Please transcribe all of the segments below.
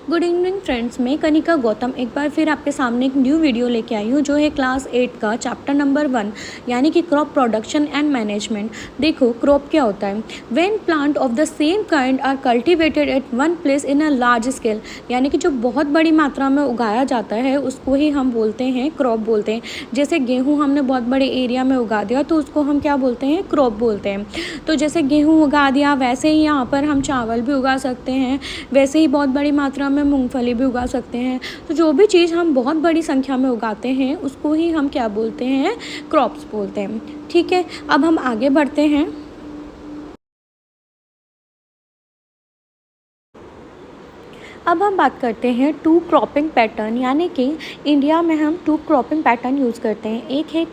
Good evening friends, मैं कनिका गौतम एक बार फिर आपके सामने एक न्यू वीडियो लेके आई हूँ जो है क्लास 8 का चैप्टर नंबर 1 यानी कि क्रॉप प्रोडक्शन एंड मैनेजमेंट। देखो क्रॉप क्या होता है। When plant of the same kind are cultivated at one place in a large scale, यानी कि जो बहुत बड़ी मात्रा में उगाया जाता है उसको ही हम बोलते हैं क्रॉप बोलते हैं। जैसे गेहूँ हमने बहुत बड़े एरिया में उगा दिया तो उसको हम क्या बोलते हैं, क्रॉप बोलते हैं। तो जैसे गेहूँ उगा दिया वैसे ही यहाँ पर हम चावल भी उगा सकते हैं, वैसे ही बहुत बड़ी मात्रा में मूंगफली भी उगा सकते हैं। तो जो भी चीज़ हम बहुत बड़ी संख्या में उगाते हैं उसको ही हम क्या बोलते हैं, क्रॉप्स बोलते हैं। ठीक है, अब हम आगे बढ़ते हैं। अब हम बात करते हैं टू क्रॉपिंग पैटर्न, यानी कि इंडिया में हम टू क्रॉपिंग पैटर्न यूज़ करते हैं। एक है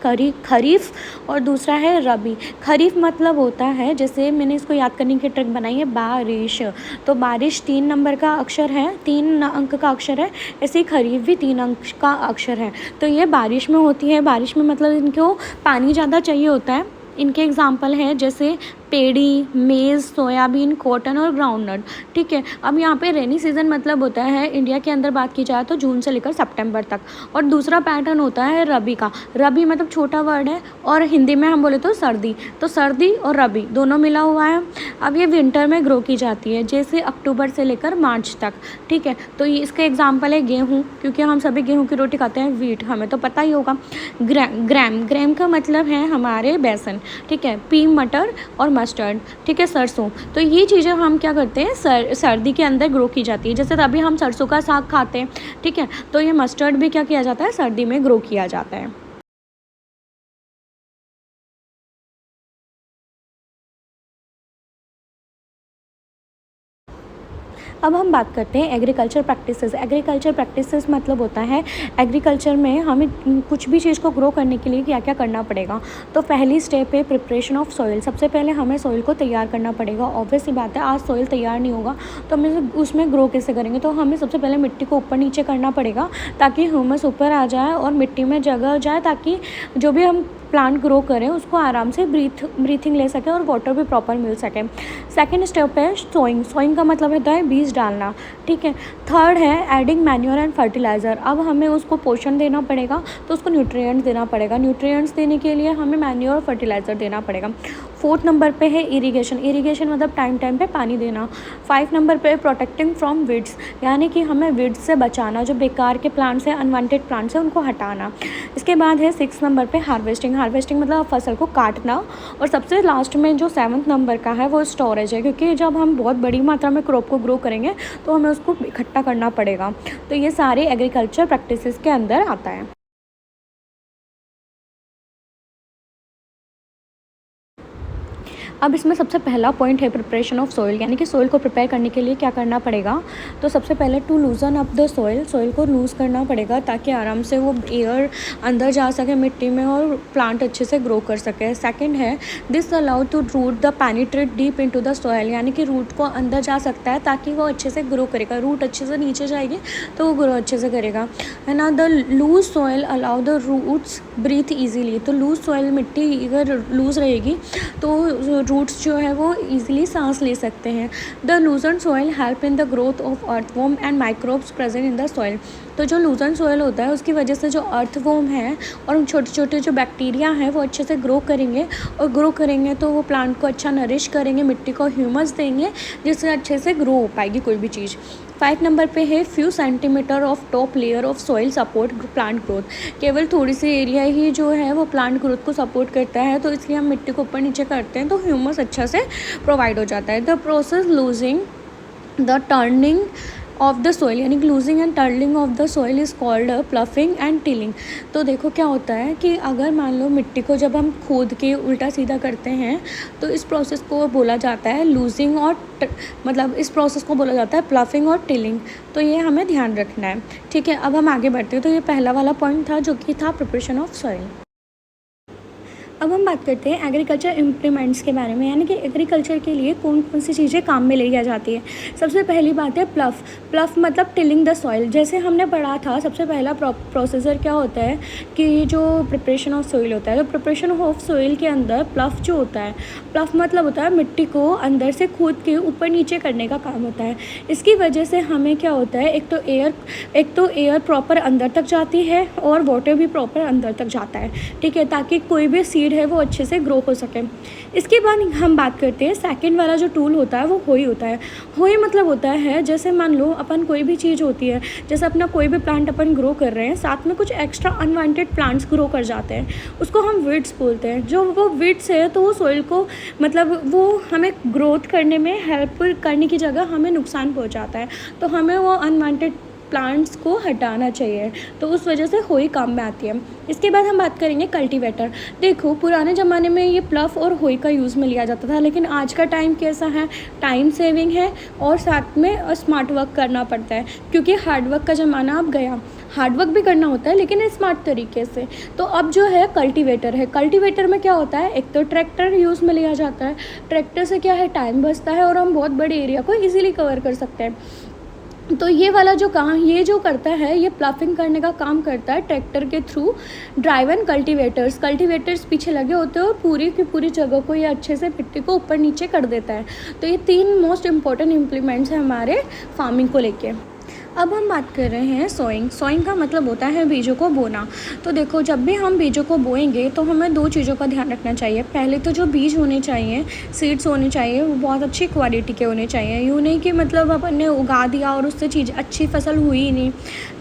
खरीफ और दूसरा है रबी। खरीफ मतलब होता है, जैसे मैंने इसको याद करने की ट्रिक बनाई है, बारिश। तो बारिश 3 नंबर का अक्षर है, 3 अंक का अक्षर है। ऐसे ही खरीफ भी 3 अंक का अक्षर है। तो ये बारिश में होती है। बारिश में मतलब इनको पानी ज़्यादा चाहिए होता है। इनके एग्जाम्पल हैं जैसे पेड़ी, मेज़, सोयाबीन, कॉटन और ग्राउंडनट। ठीक है, अब यहाँ पे रेनी सीज़न मतलब होता है, इंडिया के अंदर बात की जाए तो जून से लेकर सितंबर तक। और दूसरा पैटर्न होता है रबी का। रबी मतलब छोटा वर्ड है और हिंदी में हम बोले तो सर्दी। तो सर्दी और रबी दोनों मिला हुआ है। अब ये विंटर में ग्रो की जाती है, जैसे अक्टूबर से लेकर मार्च तक। ठीक है, तो ये इसका एग्जाम्पल है गेहूँ, क्योंकि हम सभी गेहूँ की रोटी खाते हैं। वीट हमें तो पता ही होगा। ग्राम का मतलब है हमारे बेसन। ठीक है, पी मटर और मस्टर्ड। ठीक है, सरसों। तो ये चीज़ें हम क्या करते हैं, सर्दी के अंदर ग्रो की जाती है। जैसे अभी हम सरसों का साग खाते हैं। ठीक है, तो ये मस्टर्ड भी क्या किया जाता है, सर्दी में ग्रो किया जाता है। अब हम बात करते हैं एग्रीकल्चर प्रैक्टिसेस। एग्रीकल्चर प्रैक्टिसेस मतलब होता है, एग्रीकल्चर में हमें कुछ भी चीज़ को ग्रो करने के लिए क्या क्या करना पड़ेगा। तो पहली स्टेप है प्रिपरेशन ऑफ सॉइल। सबसे पहले हमें सॉइल को तैयार करना पड़ेगा। ऑब्वियस सी बात है, आज सॉइल तैयार नहीं होगा तो हमें उसमें ग्रो कैसे करेंगे। तो हमें सबसे पहले मिट्टी को ऊपर नीचे करना पड़ेगा ताकि ह्यूमस ऊपर आ जाए और मिट्टी में जगह हो जाए, ताकि जो भी हम प्लांट ग्रो करें उसको आराम से ब्रीथिंग ले सके और वाटर भी प्रॉपर मिल सके। सेकेंड स्टेप है सोइंग। सोइंग का मतलब होता है बीज डालना। ठीक है, थर्ड है एडिंग मैन्योर एंड फर्टिलाइज़र। अब हमें उसको पोषण देना पड़ेगा तो उसको न्यूट्रिएंट्स देना पड़ेगा। न्यूट्रिएंट्स देने के लिए हमें मैन्योर और फर्टिलाइज़र देना पड़ेगा। 4th नंबर पे है इरिगेशन। इरिगेशन मतलब टाइम टाइम पे पानी देना। 5 नंबर पे प्रोटेक्टिंग फ्रॉम वीड्स, यानी कि हमें वीड्स से बचाना, जो बेकार के प्लांट्स हैं, अनवांटेड प्लांट्स हैं, उनको हटाना। इसके बाद है 6 नंबर पे हार्वेस्टिंग। हार्वेस्टिंग मतलब फसल को काटना। और सबसे लास्ट में जो 7th नंबर का है वो स्टोरेज है, क्योंकि जब हम बहुत बड़ी मात्रा में क्रॉप को ग्रो करेंगे तो हमें उसको इकट्ठा करना पड़ेगा। तो ये सारे एग्रीकल्चर प्रैक्टिसेस के अंदर आता है। अब इसमें सबसे पहला पॉइंट है प्रिपरेशन ऑफ सॉइल, यानी कि सॉइल को प्रिपेयर करने के लिए क्या करना पड़ेगा। तो सबसे पहले to loosen up the soil, soil को लूज़ करना पड़ेगा ताकि आराम से वो एयर अंदर जा सके मिट्टी में और प्लांट अच्छे से ग्रो कर सके। सेकंड है this allow to root the penetrate deep into the soil, यानी कि रूट को अंदर जा सकता है ताकि वो अच्छे से ग्रो करेगा। रूट अच्छे से नीचे जाएगी तो वो ग्रो अच्छे से करेगा, है ना। The loose soil allow the roots breathe easily. तो लूज सॉइल, मिट्टी अगर लूज़ रहेगी तो रूट्स जो है वो ईजिली सांस ले सकते हैं। The लूजन soil help in the growth of earthworm and microbes present in the soil. तो जो लूजन सॉइल होता है उसकी वजह से जो अर्थवॉर्म है और छोटे छोटे जो बैक्टीरिया हैं वो अच्छे से ग्रो करेंगे, और ग्रो करेंगे तो वो प्लांट को अच्छा नरिश करेंगे, मिट्टी को ह्यूमस देंगे, जिससे अच्छे से ग्रो हो पाएगी कोई भी चीज़। 5 नंबर पे है few centimetre of top layer of soil support plant growth. केवल थोड़ी सी एरिया ही जो है वो प्लांट ग्रोथ को सपोर्ट करता है, तो इसलिए हम मिट्टी को ऊपर नीचे करते हैं तो ह्यूमस अच्छा से प्रोवाइड हो जाता है। The process loosing the turning of the soil, यानी loosing and turning of the soil is called ploughing and tilling. तो देखो क्या होता है कि अगर मान लो मिट्टी को जब हम खोद के उल्टा सीधा करते हैं तो इस प्रोसेस को बोला जाता है लूजिंग, और मतलब इस प्रोसेस को बोला जाता है प्लफिंग और टिलिंग। तो ये हमें ध्यान रखना है। ठीक है, अब हम आगे बढ़ते हैं। तो ये पहला वाला पॉइंट था जो कि था प्रिपरेशन ऑफ सॉइल। अब हम बात करते हैं एग्रीकल्चर इम्प्लीमेंट्स के बारे में, यानी कि एग्रीकल्चर के लिए कौन कौन सी चीज़ें काम में ली जाती है। सबसे पहली बात है प्लफ। प्लफ मतलब टिलिंग द सॉइल। जैसे हमने पढ़ा था, सबसे पहला प्रोसेसर क्या होता है कि जो प्रिपरेशन ऑफ सॉइल होता है, तो प्रिपरेशन ऑफ सॉइल के अंदर प्लफ जो होता है, प्लफ मतलब होता है मिट्टी को अंदर से खोद के ऊपर नीचे करने का काम होता है। इसकी वजह से हमें क्या होता है, एक तो एयर प्रॉपर अंदर तक जाती है और वाटर भी प्रॉपर अंदर तक जाता है, ठीक है, ताकि कोई भी सीड है वो अच्छे से ग्रो हो सके। इसके बाद हम बात करते हैं सेकंड वाला जो टूल होता है वो होई होता है। होई मतलब होता है, जैसे मान लो अपन कोई भी चीज़ होती है, जैसे अपना कोई भी प्लांट अपन ग्रो कर रहे हैं, साथ में कुछ एक्स्ट्रा अनवांटेड प्लांट्स ग्रो कर जाते हैं, उसको हम वीड्स बोलते हैं। जो वो वीड्स है तो वो सॉइल को मतलब वो हमें ग्रोथ करने में हेल्प करने की जगह हमें नुकसान पहुंचाता है, तो हमें वो अनवांटेड प्लांट्स को हटाना चाहिए, तो उस वजह से होई काम में आती है। इसके बाद हम बात करेंगे कल्टीवेटर। देखो पुराने ज़माने में ये प्लफ और होई का यूज़ में लिया जाता था, लेकिन आज का टाइम कैसा है, टाइम सेविंग है और साथ में स्मार्ट वर्क करना पड़ता है, क्योंकि हार्ड वर्क का ज़माना अब गया। हार्ड वर्क भी करना होता है लेकिन स्मार्ट तरीके से। तो अब जो है कल्टीवेटर है। कल्टीवेटर में क्या होता है, एक तो ट्रैक्टर यूज़ में लिया जाता है। ट्रैक्टर से क्या है, टाइम बचता है और हम बहुत बड़े एरिया को ईजिली कवर कर सकते हैं। तो ये वाला जो काम ये जो करता है, ये प्लफिंग करने का काम करता है ट्रैक्टर के थ्रू। ड्राइवन कल्टीवेटर्स पीछे लगे होते हैं और पूरी की पूरी जगह को ये अच्छे से मिट्टी को ऊपर नीचे कर देता है। तो ये 3 मोस्ट इम्पॉर्टेंट इम्प्लीमेंट्स हैं हमारे फार्मिंग को लेके। अब हम बात कर रहे हैं सोइंग। सोइंग का मतलब होता है बीजों को बोना। तो देखो जब भी हम बीजों को बोएंगे तो हमें 2 चीज़ों का ध्यान रखना चाहिए। पहले तो जो बीज होने चाहिए, सीड्स होने चाहिए, वो बहुत अच्छी क्वालिटी के होने चाहिए। यूँ नहीं कि मतलब अपन ने उगा दिया और उससे चीज़ अच्छी फसल हुई ही नहीं,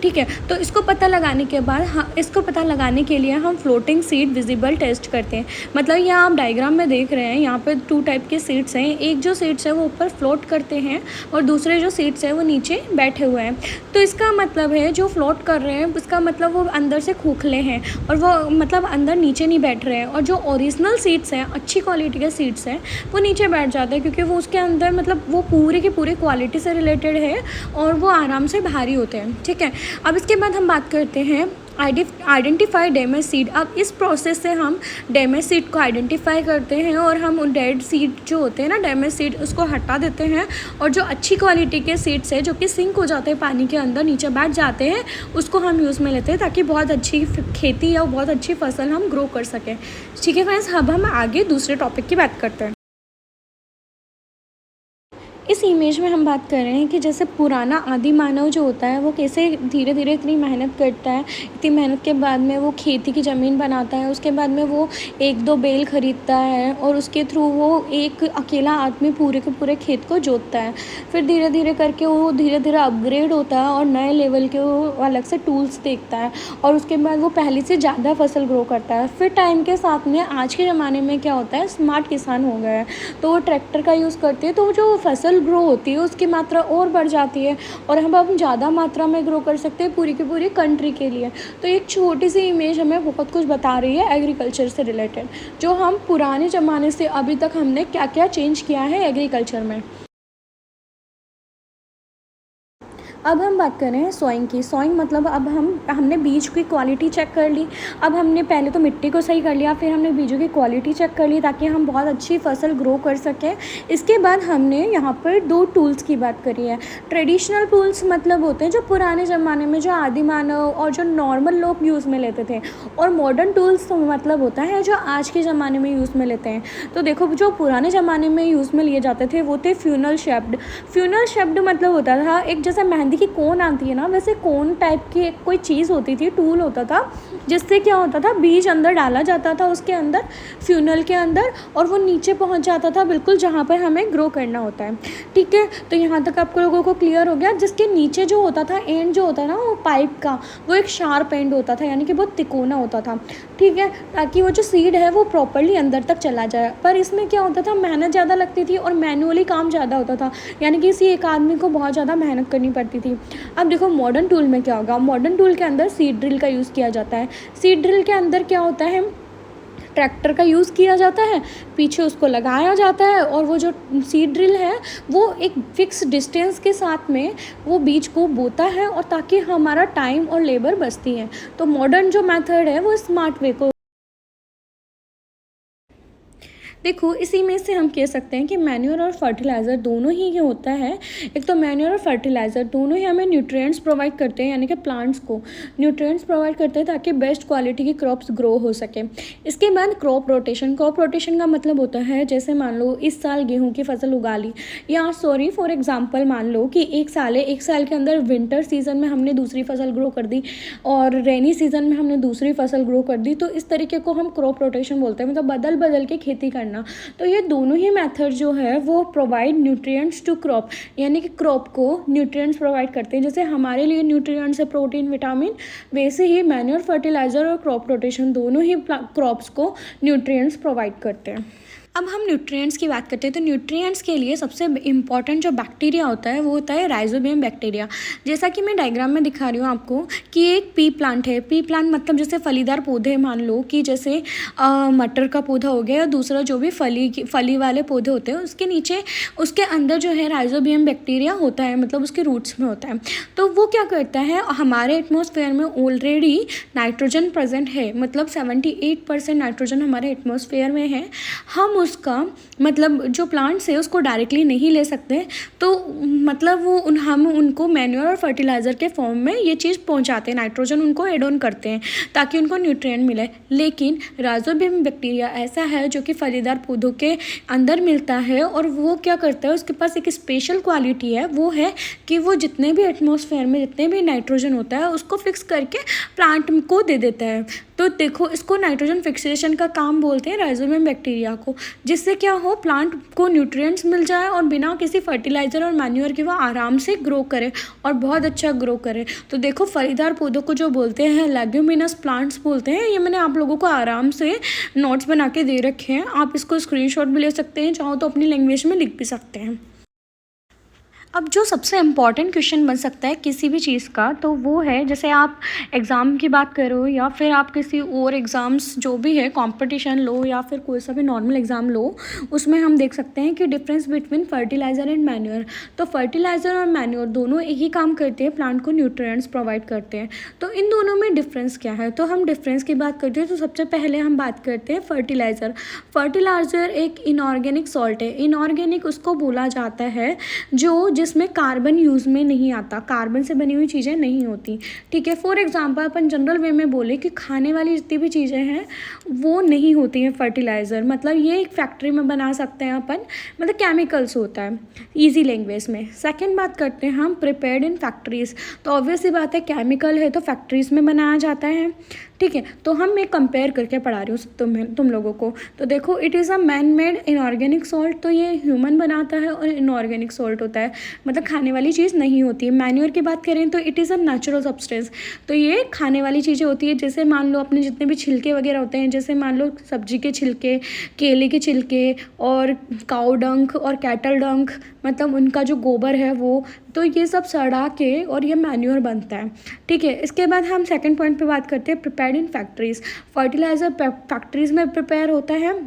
ठीक है। तो इसको पता लगाने के बाद इसको पता लगाने के लिए हम फ्लोटिंग सीड विजिबल टेस्ट करते हैं। मतलब यहाँ आप डायग्राम में देख रहे हैं, यहाँ पे 2 टाइप के सीड्स हैं। एक जो सीड्स है वो ऊपर फ्लोट करते हैं और दूसरे जो सीड्स हैं वो नीचे बैठे हुए हैं। तो इसका मतलब है जो फ्लोट कर रहे हैं उसका मतलब वो अंदर से खोखले हैं और वो मतलब अंदर नीचे नहीं बैठ रहे हैं। और जो ओरिजिनल सीड्स हैं, अच्छी क्वालिटी के सीड्स हैं, वो नीचे बैठ जाते हैं, क्योंकि वो उसके अंदर मतलब वो पूरे की पूरी क्वालिटी से रिलेटेड है और वो आराम से भारी होते हैं, ठीक है। अब इसके बाद हम बात करते हैं आइडेंटिफाई डैमेज सीड। अब इस प्रोसेस से हम डैमेज सीड को आइडेंटिफाई करते हैं और हम उन डेड सीड जो होते हैं ना, डैमेज सीड, उसको हटा देते हैं। और जो अच्छी क्वालिटी के सीड्स है जो कि सिंक हो जाते हैं पानी के अंदर, नीचे बैठ जाते हैं, उसको हम यूज़ में लेते हैं ताकि बहुत अच्छी खेती या बहुत अच्छी फसल हम ग्रो कर सकें, ठीक है फ्रेंड्स। अब हम आगे दूसरे टॉपिक की बात करते हैं। इस इमेज में हम बात कर रहे हैं कि जैसे पुराना आदि मानव जो होता है वो कैसे धीरे धीरे इतनी मेहनत करता है, इतनी मेहनत के बाद में वो खेती की ज़मीन बनाता है, उसके बाद में वो 1-2 बैल ख़रीदता है और उसके थ्रू वो एक अकेला आदमी पूरे के पूरे खेत को जोतता है। फिर धीरे धीरे करके वो धीरे धीरे अपग्रेड होता है और नए लेवल के वो अलग से टूल्स देखता है और उसके बाद वो पहले से ज़्यादा फसल ग्रो करता है। फिर टाइम के साथ में आज के ज़माने में क्या होता है, स्मार्ट किसान हो गए हैं, तो वो ट्रैक्टर का यूज़ करते हैं, तो जो फसल ग्रो होती है उसकी मात्रा और बढ़ जाती है और हम ज़्यादा मात्रा में ग्रो कर सकते हैं पूरी की पूरी कंट्री के लिए। तो एक छोटी सी इमेज हमें बहुत कुछ बता रही है एग्रीकल्चर से रिलेटेड, जो हम पुराने ज़माने से अभी तक हमने क्या क्या चेंज किया है एग्रीकल्चर में। अब हम बात कर रहे हैं सोइंग की। सोइंग मतलब अब हमने बीज की क्वालिटी चेक कर ली। अब हमने पहले तो मिट्टी को सही कर लिया, फिर हमने बीजों की क्वालिटी चेक कर ली ताकि हम बहुत अच्छी फसल ग्रो कर सकें। इसके बाद हमने यहाँ पर 2 टूल्स की बात करी है। ट्रेडिशनल टूल्स मतलब होते हैं जो पुराने ज़माने में जो आदि मानव और जो नॉर्मल लोग यूज़ में लेते थे, और मॉडर्न टूल्स मतलब होता है जो आज के ज़माने में यूज़ में लेते हैं। तो देखो जो पुराने ज़माने में यूज़ में लिए जाते थे वो थे फ्यूनल शेप्ड। फ्यूनल शेप्ड मतलब होता था एक जैसे मेहंदी की कोन आती है ना, वैसे कोन टाइप की एक कोई चीज़ होती थी, टूल होता था, जिससे क्या होता था बीज अंदर डाला जाता था उसके अंदर, फ्यूनल के अंदर, और वो नीचे पहुंच जाता था बिल्कुल जहाँ पर हमें ग्रो करना होता है, ठीक है। तो यहाँ तक आप लोगों को क्लियर हो गया। जिसके नीचे जो होता था एंड जो होता ना वो पाइप का, वो एक शार्प एंड होता था, यानी कि बहुत तिकोना होता था, ठीक है, ताकि वो जो सीड है वो प्रॉपरली अंदर तक चला जाए। पर इसमें क्या होता था, मेहनत ज़्यादा लगती थी और मैनुअली काम ज़्यादा होता था, यानी कि इसी एक आदमी को बहुत ज़्यादा मेहनत करनी पड़ती थी। अब देखो मॉडर्न टूल में क्या होगा। मॉडर्न टूल के अंदर सीड ड्रिल का यूज़ किया जाता है। सीड ड्रिल के अंदर क्या होता है, ट्रैक्टर का यूज़ किया जाता है, पीछे उसको लगाया जाता है और वो जो सीड ड्रिल है वो एक फिक्स डिस्टेंस के साथ में वो बीज को बोता है, और ताकि हमारा टाइम और लेबर बचती है। तो मॉडर्न जो मेथड है वो स्मार्ट वे को देखो इसी में से हम कह सकते हैं कि मैन्योर और फर्टिलाइज़र दोनों ही ये होता है। एक तो मैन्योर और फर्टिलाइज़र दोनों ही हमें न्यूट्रिएंट्स प्रोवाइड करते हैं, यानी कि प्लांट्स को न्यूट्रिएंट्स प्रोवाइड करते हैं ताकि बेस्ट क्वालिटी की क्रॉप्स ग्रो हो सके। इसके बाद क्रॉप रोटेशन का मतलब होता है जैसे मान लो इस साल गेहूँ की फसल उगा ली, या सॉरी फॉर एग्जाम्पल मान लो कि एक साल के अंदर विंटर सीजन में हमने दूसरी फसल ग्रो कर दी और रेनी सीजन में हमने दूसरी फसल ग्रो कर दी, तो इस तरीके को हम क्रॉप रोटेशन बोलते हैं, मतलब बदल बदल के खेती करना। तो ये दोनों ही मेथड जो है वो प्रोवाइड न्यूट्रिएंट्स टू क्रॉप, यानी कि क्रॉप को न्यूट्रिएंट्स प्रोवाइड करते हैं। जैसे हमारे लिए न्यूट्रिएंट्स है प्रोटीन विटामिन, वैसे ही मैन्योर फर्टिलाइज़र और क्रॉप रोटेशन दोनों ही क्रॉप्स को न्यूट्रिएंट्स प्रोवाइड करते हैं। अब हम न्यूट्रिएंट्स की बात करते हैं, तो न्यूट्रिएंट्स के लिए सबसे इम्पॉर्टेंट जो बैक्टीरिया होता है वो होता है राइजोबियम बैक्टीरिया। जैसा कि मैं डायग्राम में दिखा रही हूँ आपको कि एक पी प्लांट है। पी प्लांट मतलब जैसे फलीदार पौधे, मान लो कि जैसे मटर का पौधा हो गया या दूसरा जो भी फली वाले पौधे होते हैं, उसके नीचे उसके अंदर जो है राइजोबियम बैक्टीरिया होता है, मतलब उसके रूट्स में होता है। तो वो क्या करता है, हमारे एटमॉस्फेयर में ऑलरेडी नाइट्रोजन प्रेजेंट है, मतलब 78% नाइट्रोजन हमारे एटमॉस्फेयर में है। हम उसका मतलब जो प्लांट्स है उसको डायरेक्टली नहीं ले सकते, तो मतलब हम उनको मैन्योर और फर्टिलाइज़र के फॉर्म में ये चीज़ पहुंचाते हैं, नाइट्रोजन उनको एड ऑन करते हैं ताकि उनको न्यूट्रिएंट मिले। लेकिन राइजोबियम बैक्टीरिया ऐसा है जो कि फलीदार पौधों के अंदर मिलता है, और वो क्या करता है, उसके पास एक स्पेशल क्वालिटी है, वो है कि वो जितने भी एटमॉस्फेयर में जितने भी नाइट्रोजन होता है उसको फिक्स करके प्लांट को दे देता है। तो देखो इसको नाइट्रोजन फिक्सेशन का काम बोलते हैं राइजोबियम बैक्टीरिया को, जिससे क्या हो, प्लांट को न्यूट्रिएंट्स मिल जाए और बिना किसी फर्टिलाइज़र और मैन्योर के वो आराम से ग्रो करे और बहुत अच्छा ग्रो करे। तो देखो फलीदार पौधों को जो बोलते हैं लेग्यूमिनस प्लांट्स बोलते हैं। ये मैंने आप लोगों को आराम से नोट्स बना के दे रखे हैं, आप इसको स्क्रीनशॉट भी ले सकते हैं, चाहो तो अपनी लैंग्वेज में लिख भी सकते हैं। अब जो सबसे इम्पॉर्टेंट क्वेश्चन बन सकता है किसी भी चीज़ का, तो वो है जैसे आप एग्ज़ाम की बात करो या फिर आप किसी और एग्ज़ाम्स जो भी है कंपटीशन लो या फिर कोई सा भी नॉर्मल एग्ज़ाम लो, उसमें हम देख सकते हैं कि difference between fertiliser and manure. तो फर्टिलाइज़र और मैन्योर दोनों एक ही काम करते हैं, प्लांट को न्यूट्रिएंट्स प्रोवाइड करते हैं। तो इन दोनों में डिफरेंस क्या है, तो हम डिफरेंस की बात करते हैं। तो सबसे पहले हम बात करते हैं फर्टिलाइज़र। फर्टिलाइज़र एक इनऑर्गेनिक सॉल्ट है। इनऑर्गेनिक उसको बोला जाता है जिसमें कार्बन यूज़ में नहीं आता, कार्बन से बनी हुई चीज़ें नहीं होती, ठीक है। फॉर एग्जांपल अपन जनरल वे में बोले कि खाने वाली जितनी भी चीज़ें हैं वो नहीं होती हैं फर्टिलाइज़र, मतलब ये एक फैक्ट्री में बना सकते हैं अपन, मतलब केमिकल्स होता है इजी लैंग्वेज में। सेकंड बात करते हैं हम प्रिपेयर्ड इन फैक्ट्रीज़। तो ऑब्वियस सी बात है केमिकल है तो फैक्ट्रीज़ में बनाया जाता है, ठीक है। तो हम मैं कंपेयर करके पढ़ा रही हूँ तुम लोगों को। तो देखो it is a man made inorganic salt, तो ये ह्यूमन बनाता है, और इनऑर्गेनिक सॉल्ट होता है मतलब खाने वाली चीज़ नहीं होती है। मैन्योर की बात करें तो it is a natural substance, तो ये खाने वाली चीज़ें होती है। जैसे मान लो अपने जितने भी छिलके वगैरह होते हैं, जैसे मान लो सब्जी के छिलके, केले के छिलके और काऊ डंक और कैटल डंक, मतलब उनका जो गोबर है वो, तो ये सब सड़ा के और ये मैन्योर बनता है, ठीक है। इसके बाद हम सेकंड पॉइंट पे बात करते हैं prepared in factories. Fertiliser factories में प्रिपेयर होता है,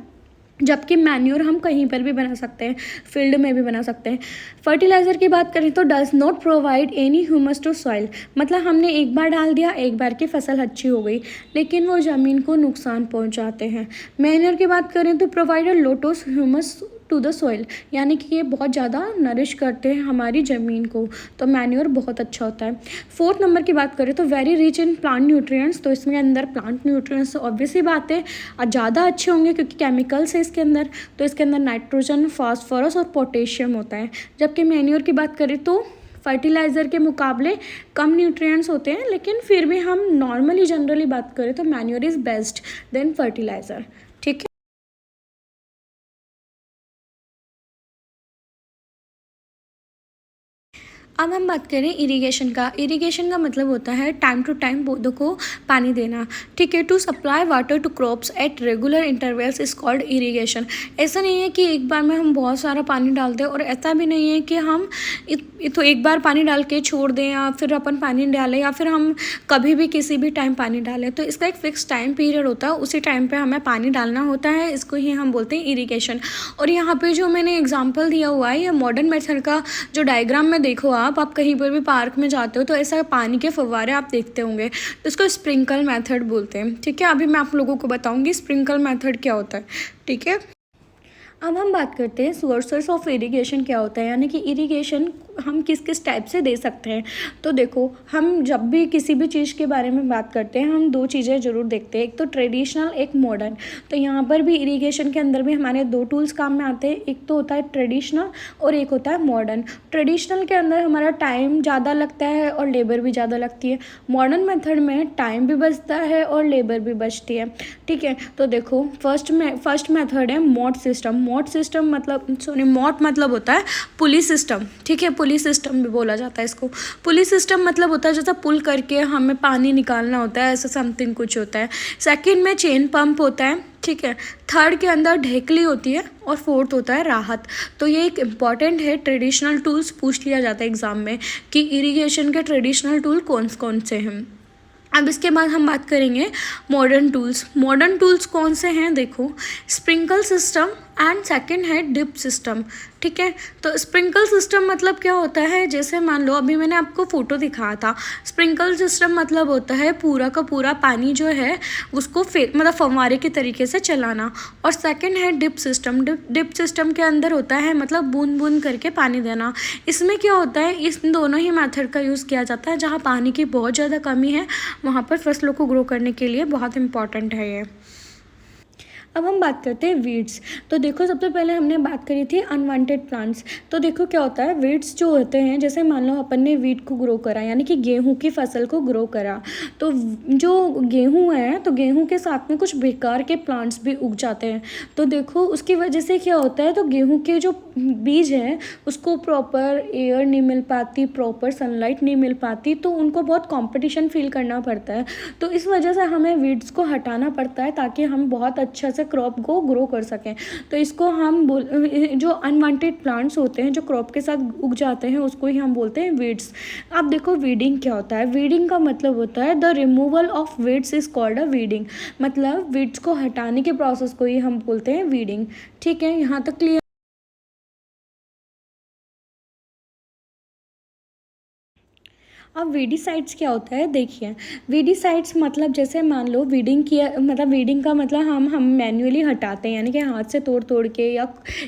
जबकि मैन्योर हम कहीं पर भी बना सकते हैं, फील्ड में भी बना सकते हैं। फर्टिलाइज़र की बात करें तो does not provide any humus to soil, मतलब हमने एक बार डाल दिया, एक बार की फसल अच्छी हो गई, लेकिन वो ज़मीन को नुकसान पहुंचाते हैं। मैन्योर की बात करें तो provide lotus humus to the soil, यानी कि ये बहुत ज़्यादा नरिश करते हैं हमारी ज़मीन को, तो मैन्योर बहुत अच्छा होता है। फोर्थ नंबर की बात करें तो very rich in plant nutrients, तो इसमें अंदर प्लांट न्यूट्रिएंट्स ऑब्वियस ही बात है ज़्यादा अच्छे होंगे क्योंकि केमिकल्स है इसके अंदर, तो इसके अंदर नाइट्रोजन, फास्फोरस और पोटेशियम होता है। जबकि मैन्योर की बात करें तो फर्टिलाइज़र के मुकाबले कम न्यूट्रिएंट्स होते हैं, लेकिन फिर भी हम नॉर्मली जनरली बात करें तो manure is best then fertiliser, ठीक है। अब हम बात करें इरिगेशन का। इरिगेशन का मतलब होता है टाइम टू टाइम पौधों को पानी देना, ठीक है। To supply water to crops at regular intervals is called irrigation. ऐसा नहीं है कि एक बार में हम बहुत सारा पानी डाल दें, और ऐसा भी नहीं है कि हम तो एक बार पानी डाल के छोड़ दें या फिर अपन पानी डालें या फिर हम कभी भी किसी भी टाइम पानी डालें। तो इसका एक फ़िक्स टाइम पीरियड होता है, उसी टाइम पे हमें पानी डालना होता है, इसको ही हम बोलते हैं इरिगेशन। और यहाँ पे जो मैंने एग्जांपल दिया हुआ है, ये मॉडर्न मेथड का जो डायग्राम में देखो आप कहीं पर भी पार्क में जाते हो तो ऐसा पानी के फव्वारे आप देखते होंगे, तो इसको स्प्रिंकल मेथड बोलते हैं, ठीक है। अभी मैं आप लोगों को बताऊँगी स्प्रिंकल मेथड क्या होता है, ठीक है। अब हम बात करते हैं सोर्सेस ऑफ इरिगेशन क्या होता है, यानी कि इरिगेशन हम किस किस टाइप से दे सकते हैं। तो देखो, हम जब भी किसी भी चीज़ के बारे में बात करते हैं हम दो चीज़ें ज़रूर देखते हैं, एक तो ट्रेडिशनल, एक मॉडर्न। तो यहाँ पर भी इरिगेशन के अंदर भी हमारे दो टूल्स काम में आते हैं, एक तो होता है ट्रेडिशनल और एक होता है मॉडर्न। ट्रेडिशनल के अंदर हमारा टाइम ज़्यादा लगता है और लेबर भी ज़्यादा लगती है। मॉडर्न मेथड में टाइम भी बचता है और लेबर भी बचती है। ठीक है, तो देखो फर्स्ट मेथड है mod system. Mod system mod मतलब होता है पुली सिस्टम। ठीक है, पुली सिस्टम भी बोला जाता है इसको। पुली सिस्टम मतलब होता है जैसा पुल करके हमें पानी निकालना होता है, ऐसा समथिंग कुछ होता है। सेकंड में चेन पंप होता है। ठीक है, थर्ड के अंदर ढेकली होती है और फोर्थ होता है राहत। तो ये एक इम्पॉर्टेंट है, ट्रेडिशनल टूल्स पूछ लिया जाता है एग्जाम में कि इरिगेशन के ट्रेडिशनल टूल कौन कौन से हैं। अब इसके बाद हम बात करेंगे मॉडर्न टूल्स। मॉडर्न टूल्स कौन से हैं, देखो स्प्रिंकल सिस्टम एंड सेकंड है डिप सिस्टम। ठीक है, तो स्प्रिंकल सिस्टम मतलब क्या होता है, जैसे मान लो अभी मैंने आपको फोटो दिखाया था। स्प्रिंकल सिस्टम मतलब होता है पूरा का पूरा पानी जो है उसको मतलब फव्वारे के तरीके से चलाना। और सेकंड है डिप सिस्टम। डिप सिस्टम के अंदर होता है मतलब बूंद बूंद करके पानी देना। इसमें क्या होता है, इस दोनों ही मेथड का यूज़ किया जाता है। जहाँ पानी की बहुत ज़्यादा कमी है वहाँ पर फसलों को ग्रो करने के लिए बहुत इंपॉर्टेंट है ये। अब हम बात करते हैं वीड्स। तो देखो, सबसे पहले हमने बात करी थी अनवांटेड प्लांट्स। तो देखो क्या होता है, वीड्स जो होते हैं, जैसे मान लो अपन ने वीट को ग्रो करा, यानी कि गेहूं की फसल को ग्रो करा, तो जो गेहूं है तो गेहूं के साथ में कुछ बेकार के प्लांट्स भी उग जाते हैं। तो देखो उसकी वजह से क्या होता है, तो गेहूँ के जो बीज हैं उसको प्रॉपर एयर नहीं मिल पाती, प्रॉपर सनलाइट नहीं मिल पाती, तो उनको बहुत कॉम्पिटिशन फील करना पड़ता है। तो इस वजह से हमें वीड्स को हटाना पड़ता है ताकि हम बहुत अच्छा से क्रॉप को ग्रो कर सकें। तो इसको हम जो अनवांटेड प्लांट्स होते हैं जो क्रॉप के साथ उग जाते हैं उसको ही हम बोलते हैं वीड्स। अब देखो वीडिंग क्या होता है। वीडिंग का मतलब होता है the removal of weeds is called a weeding. मतलब वीड्स को हटाने के प्रोसेस को ही हम बोलते हैं वीडिंग। ठीक है, यहाँ तक क्लियर। अब वीडीसाइड्स क्या होता है, देखिए वीडीसाइड्स मतलब जैसे मान लो वीडिंग किया, मतलब वीडिंग का मतलब हम मैन्युअली हटाते हैं, यानी कि हाथ से तोड़ तोड़ के या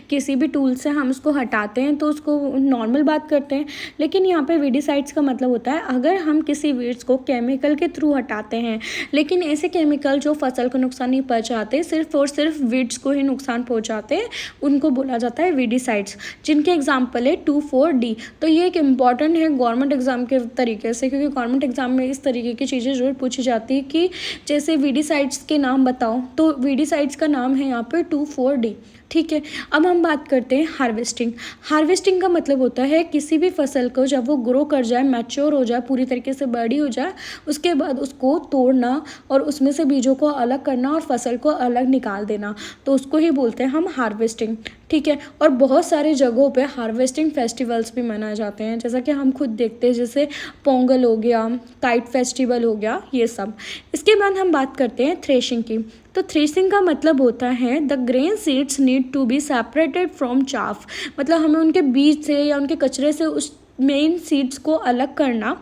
किसी भी टूल से हम उसको हटाते हैं, तो उसको नॉर्मल बात करते हैं। लेकिन यहाँ पे वीडीसाइड्स का मतलब होता है अगर हम किसी वीड्स को केमिकल के थ्रू हटाते हैं, लेकिन ऐसे केमिकल जो फसल को नुकसान नहीं पहुँचाते, सिर्फ और सिर्फ वीड्स को ही नुकसान पहुँचाते हैं, उनको बोला जाता है वीडीसाइड्स, जिनके एग्जाम्पल है 2,4-D। तो ये एक इम्पॉर्टेंट है गवर्नमेंट एग्जाम के तरीके से, क्योंकि गवर्नमेंट एग्जाम में इस तरीके की चीज़ें जरूर पूछी जाती है कि जैसे वीडीसाइड्स के नाम बताओ, तो वीडीसाइड्स का नाम है यहाँ पे 2,4-D। ठीक है, अब हम बात करते हैं हार्वेस्टिंग। हार्वेस्टिंग का मतलब होता है किसी भी फसल को जब वो ग्रो कर जाए, मैच्योर हो जाए, पूरी तरीके से बड़ी हो जाए, उसके बाद उसको तोड़ना और उसमें से बीजों को अलग करना और फसल को अलग निकाल देना, तो उसको ही बोलते हैं हम हार्वेस्टिंग। ठीक है, और बहुत सारे जगहों पे हार्वेस्टिंग फेस्टिवल्स भी मनाए जाते हैं, जैसा कि हम खुद देखते हैं, जैसे पोंगल हो गया, काइट फेस्टिवल हो गया, ये सब। इसके बाद हम बात करते हैं थ्रेशिंग की। तो थ्रेशिंग का मतलब होता है the grain seeds need to be separated from chaff. मतलब हमें उनके बीज से या उनके कचरे से उस मेन सीड्स को अलग करना,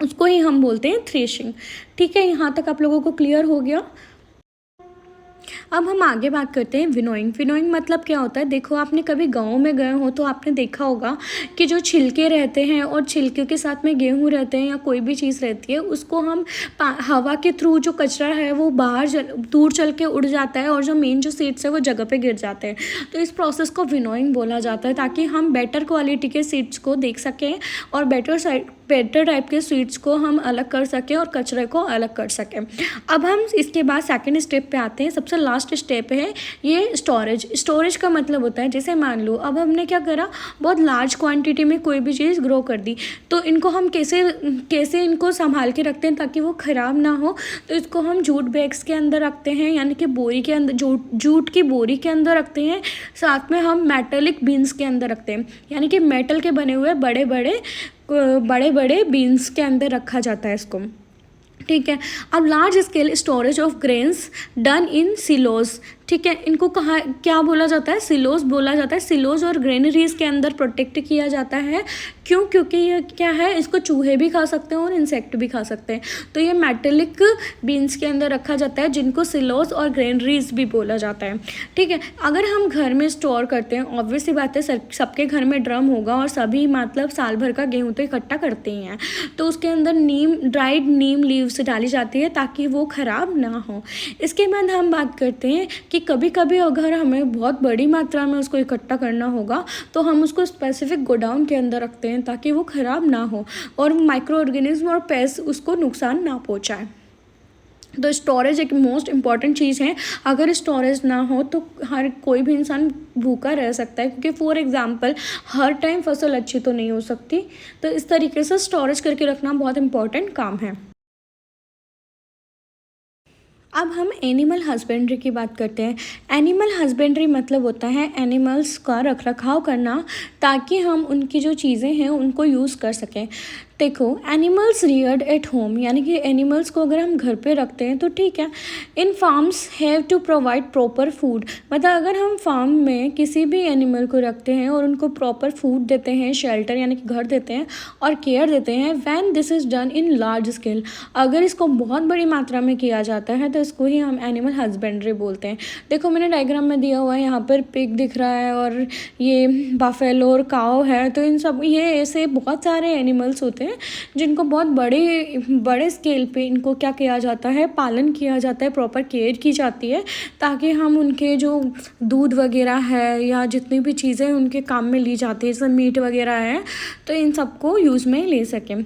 उसको ही हम बोलते हैं थ्रेशिंग। ठीक है, यहाँ तक आप लोगों को क्लियर हो गया। अब हम आगे बात करते हैं विनोइंग। विनोइंग मतलब क्या होता है, देखो आपने कभी गाँव में गए हो तो आपने देखा होगा कि जो छिलके रहते हैं और छिलके के साथ में गेहूँ रहते हैं या कोई भी चीज़ रहती है, उसको हम हवा के थ्रू जो कचरा है वो बाहर दूर चल के उड़ जाता है और जो मेन जो सीड्स है वो जगह पे गिर जाते हैं। तो इस प्रोसेस को विनोइंग बोला जाता है, ताकि हम बेटर क्वालिटी के सीड्स को देख सकें और बेटर टाइप के सीड्स को हम अलग कर सकें और कचरे को अलग कर सकें। अब हम इसके बाद सेकंड स्टेप पे आते हैं। सबसे लास्ट स्टेप है ये स्टोरेज। स्टोरेज का मतलब होता है, जैसे मान लो अब हमने क्या करा, बहुत लार्ज क्वांटिटी में कोई भी चीज़ ग्रो कर दी, तो इनको हम कैसे इनको संभाल के रखते हैं ताकि वो ख़राब ना हो। तो इसको हम जूट बैग्स के अंदर रखते हैं, यानी कि बोरी के अंदर, जूट की बोरी के अंदर रखते हैं। साथ में हम मेटेलिक बीन्स के अंदर रखते हैं, यानी कि मेटल के बने हुए बड़े बड़े बीन्स के अंदर रखा जाता है इसको। ठीक है, अब large scale storage of grains done in silos. ठीक है। इनको कहाँ क्या बोला जाता है, सिलोज बोला जाता है। सिलोज और ग्रेनरीज के अंदर प्रोटेक्ट किया जाता है। क्यों? क्योंकि ये क्या है, इसको चूहे भी खा सकते हैं और इंसेक्ट भी खा सकते हैं। तो ये मेटेलिक बीन्स के अंदर रखा जाता है, जिनको सिलोज और ग्रेनरीज भी बोला जाता है। ठीक है। अगर हम घर में स्टोर करते हैं, ऑब्वियसली बात है सबके घर में ड्रम होगा और सभी मतलब साल भर का गेहूँ तो इकट्ठा करते ही हैं, तो उसके अंदर ड्राइड नीम लीव्स डाली जाती है ताकि वो ख़राब ना हो। इसके बाद हम बात करते हैं कि कभी कभी अगर हमें बहुत बड़ी मात्रा में उसको इकट्ठा करना होगा तो हम उसको स्पेसिफिक गोडाउन के अंदर रखते हैं ताकि वो ख़राब ना हो और माइक्रो ऑर्गेनिज्म और पेस्ट उसको नुकसान ना पहुंचाए। तो स्टोरेज एक मोस्ट इम्पॉर्टेंट चीज़ है। अगर स्टोरेज ना हो तो हर कोई भी इंसान भूखा रह सकता है, क्योंकि फॉर एग्जांपल हर टाइम फसल अच्छी तो नहीं हो सकती। तो इस तरीके से स्टोरेज करके रखना बहुत इम्पॉर्टेंट काम है। अब हम एनिमल हस्बेंड्री की बात करते हैं। एनिमल हस्बेंड्री मतलब होता है एनिमल्स का रखरखाव करना, ताकि हम उनकी जो चीज़ें हैं उनको यूज़ कर सकें। देखो, एनिमल्स रियर्ड एट होम, यानी कि एनिमल्स को अगर हम घर पे रखते हैं तो ठीक है। In farms have to provide proper food, मतलब अगर हम फार्म में किसी भी एनिमल को रखते हैं और उनको प्रॉपर फूड देते हैं, शेल्टर यानी कि घर देते हैं और केयर देते हैं, when this is done in large scale, अगर इसको बहुत बड़ी मात्रा में किया जाता है तो इसको ही हम एनिमल हस्बेंड्री बोलते हैं। देखो मैंने डायग्राम में दिया हुआ है, यहाँ पर पिग दिख रहा है और ये बफेलो और काऊ है। तो इन सब ये ऐसे बहुत सारे एनिमल्स होते हैं जिनको बहुत बड़े स्केल पे इनको क्या किया जाता है, पालन किया जाता है, प्रॉपर केयर की जाती है, ताकि हम उनके जो दूध वगैरह है या जितनी भी चीज़ें उनके काम में ली जाती है, जैसे मीट वगैरह है, तो इन सबको यूज़ में ले सकें।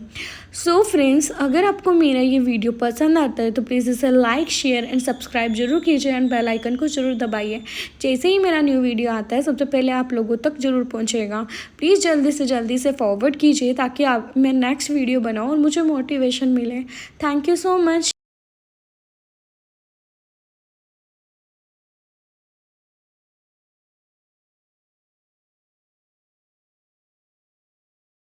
सो फ्रेंड्स, अगर आपको मेरा ये वीडियो पसंद आता है तो प्लीज़ इसे लाइक, शेयर एंड सब्सक्राइब जरूर कीजिए एंड बेल आइकन को जरूर दबाइए। जैसे ही मेरा न्यू वीडियो आता है सबसे पहले आप लोगों तक जरूर पहुंचेगा। प्लीज़ जल्दी से फॉरवर्ड कीजिए ताकि मैं नेक्स्ट वीडियो बनाऊं और मुझे मोटिवेशन मिले। Thank you so much.